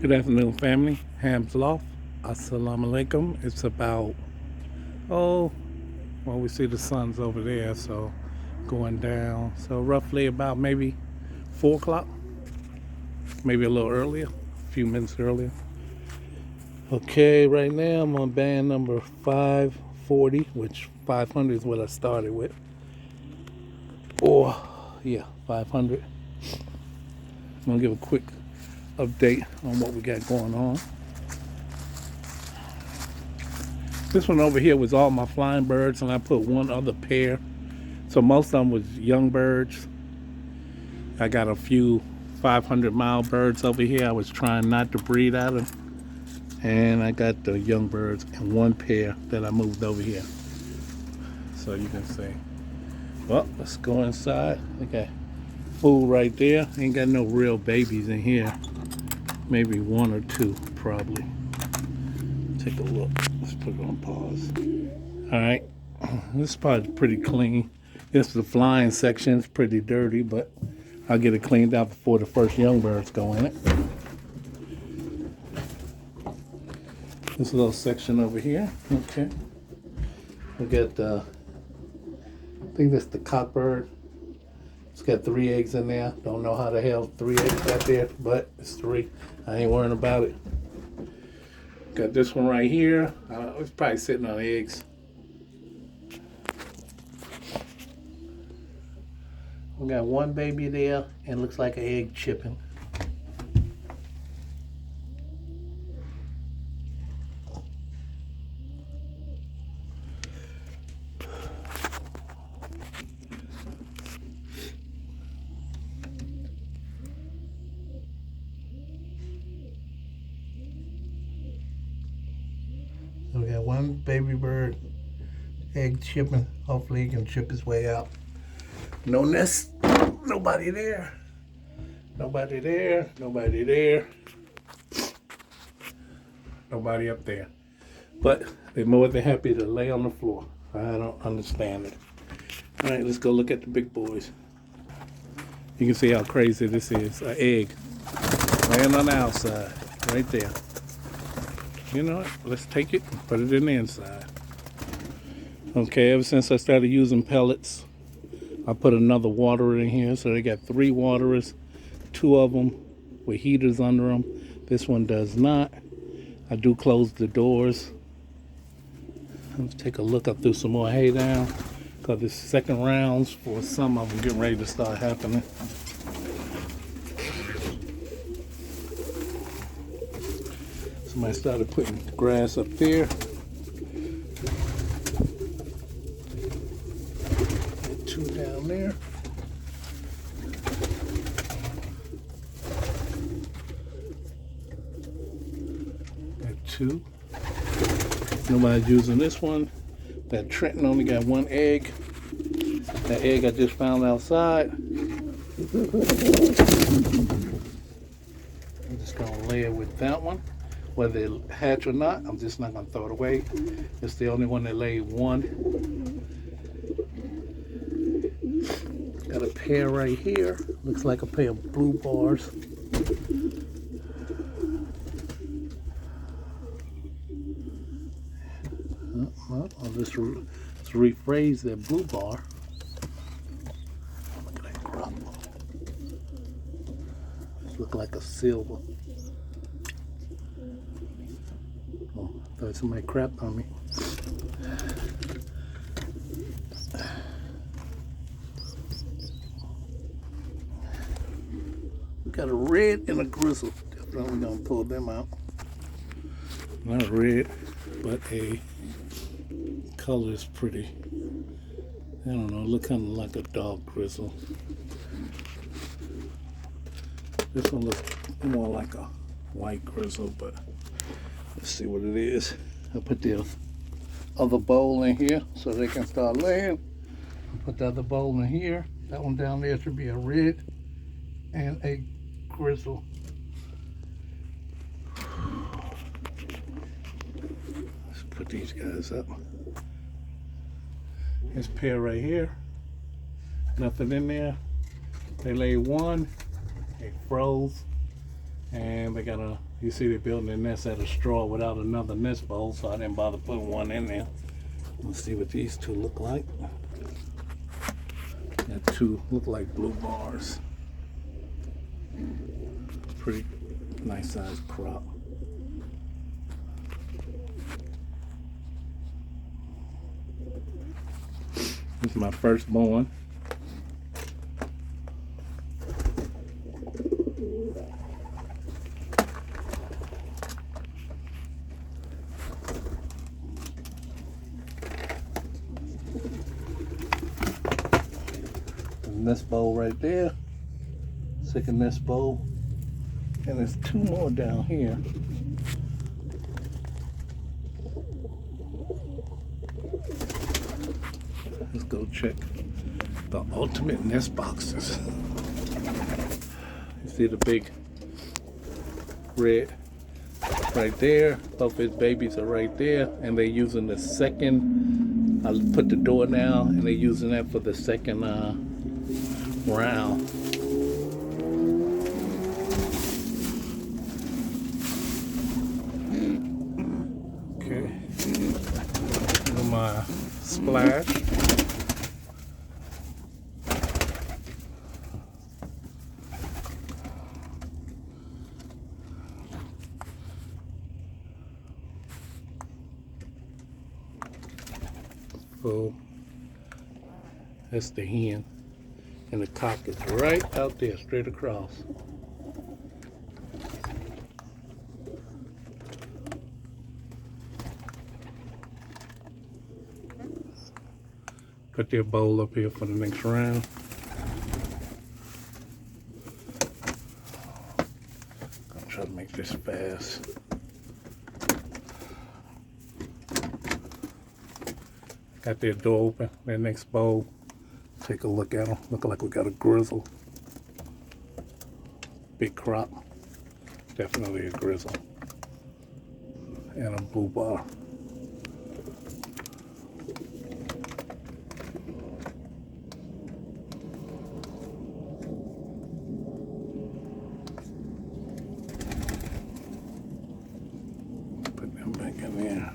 Good afternoon, family. Ham's Loft. Assalamu alaikum. It's about, oh, well, we see the sun's over there, so going down. So roughly about maybe 4 o'clock, maybe a little earlier, a few minutes earlier. Okay, right now I'm on band number 540, which 500 is what I started with. Or, yeah, 500. I'm going to give a quick update on what we got going on. This one over here was all my flying birds, and I put one other pair. So most of them was young birds. I got a few 500-mile birds over here. I was trying not to breed out of. And I got the young birds and one pair that I moved over here. So you can see. Well, let's go inside. I got food right there. Ain't got no real babies in here. Maybe one or two, probably. Take a look. Let's put it on pause. All right. This spot is pretty clean. This is the flying section. It's pretty dirty, but I'll get it cleaned out before the first young birds go in it. This little section over here. Okay. We got the, I think that's the cockbird. It's got 3 eggs in there. Don't know how the hell 3 eggs got there, but it's 3. I ain't worrying about it. Got this one right here. It's probably sitting on eggs. We got one baby there, and looks like an egg chipping. We got one baby bird, egg chipping. Hopefully he can chip his way out. No nest, nobody there. Nobody there, nobody there. Nobody up there. But they're more than happy to lay on the floor. I don't understand it. All right, let's go look at the big boys. You can see how crazy this is. An egg laying on the outside, right there. You know what? Let's take it and put it in the inside. Okay, ever since I started using pellets, I put another waterer in here. So they got 3 waterers, 2 of them with heaters under them. This one does not. I do close the doors. Let's take a look. I threw some more hay down because it's second rounds for some of them getting ready to start happening. Somebody started putting grass up there. Got 2 down there. Got 2. Nobody's using this one. That Trenton only got 1 egg. That egg I just found outside. I'm just gonna lay it with that one. Whether it hatch or not, I'm just not gonna throw it away. It's the only one that laid 1. Got a pair right here. Looks like a pair of blue bars. Well, I'll just rephrase that blue bar. Look at that crop. This look like a silver. Oh, I thought somebody crapped on me. We got a red and a grizzle. Definitely gonna pull them out. Not red, but a color is pretty. I don't know, look kind of like a dog grizzle. This one looks more like a white grizzle, but let's see what it is. I'll put the other bowl in here so they can start laying. I'll put the other bowl in here. That one down there should be a red and a grizzle. Let's put these guys up. This pair right here. Nothing in there. They laid 1. They froze. And they got you see they're building a nest out of straw without another nest bowl, so I didn't bother putting one in there. Let's see what these two look like. Got two, look like blue bars. Pretty nice sized crop. This is my firstborn. Nest bowl right there. Second nest bowl. And there's two more down here. Let's go check the ultimate nest boxes. You see the big red right there. Both his babies are right there, and they're using the second. I put the door down, and they're using that for the second round. Okay, here's my splash. So that's the hen, and the cock is right out there, straight across. Put their bowl up here for the next round. I'm trying to make this fast. Got their door open, their next bowl. Take a look at them. Look like we got a grizzle. Big crop. Definitely a grizzle. And a blue bar. Put them back in there.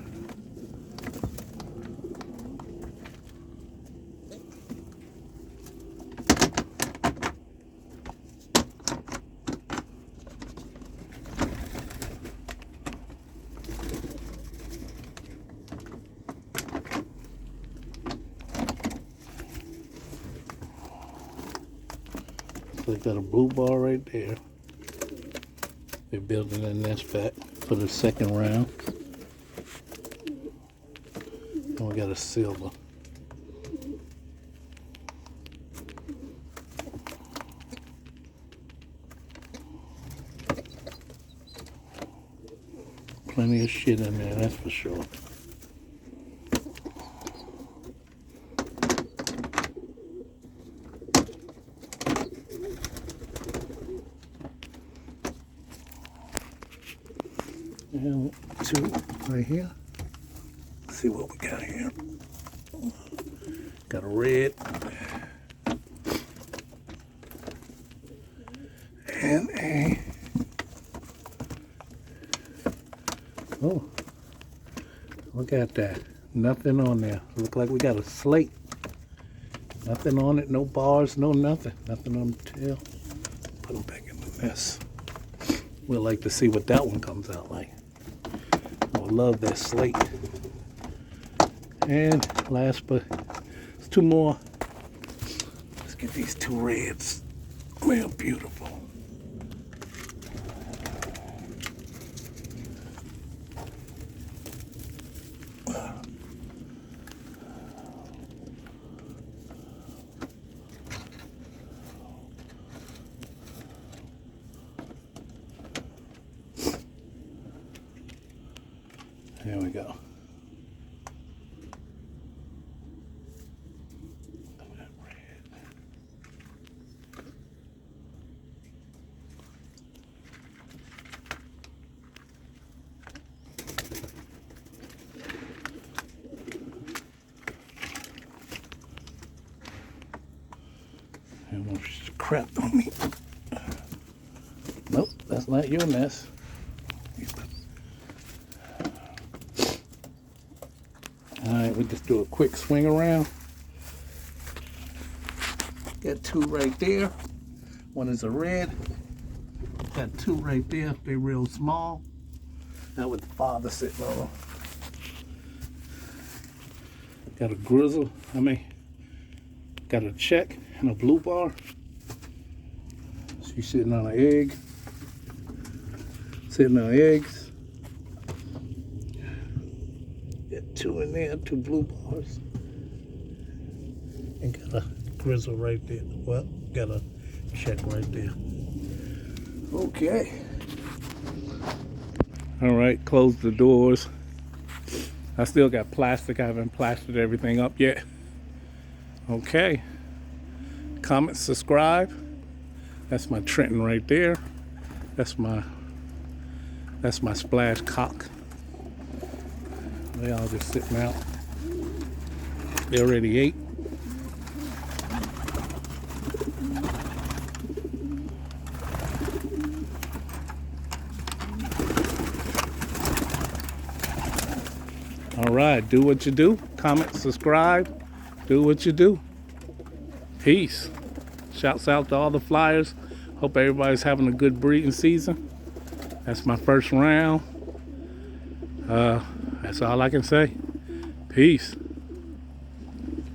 So they got a blue bar right there. They're building a nest back for the second round. And we got a silver. Plenty of shit in there, that's for sure. And two right here. Let's see what we got here. Got a red. And a, oh, look at that. Nothing on there. Look like we got a slate. Nothing on it, no bars, no nothing. Nothing on the tail. Put them back in the nest. We'd like to see what that one comes out like. I would love that slate. And last but there's two more. Let's get these two reds. They're beautiful. There we go. And crap on me. Nope, that's That's not your nest. All right, we just do a quick swing around. Got two right there. One is a red. Got two right there. They're real small. That was the father sitting on them. Got a grizzle. Got a check and a blue bar. She's sitting on an egg. Sitting on eggs. Got two in there, two blue bars. And got a grizzle right there. Well, got a check right there. Okay. All right, close the doors. I still got plastic. I haven't plastered everything up yet. Okay. Comment, subscribe. That's my Trenton right there. That's my splash cock. They all just sitting out. They already ate. All right, do what you do. Comment, subscribe. Do what you do. Peace. Shouts out to all the flyers. Hope everybody's having a good breeding season. That's my first round. That's all I can say. Peace.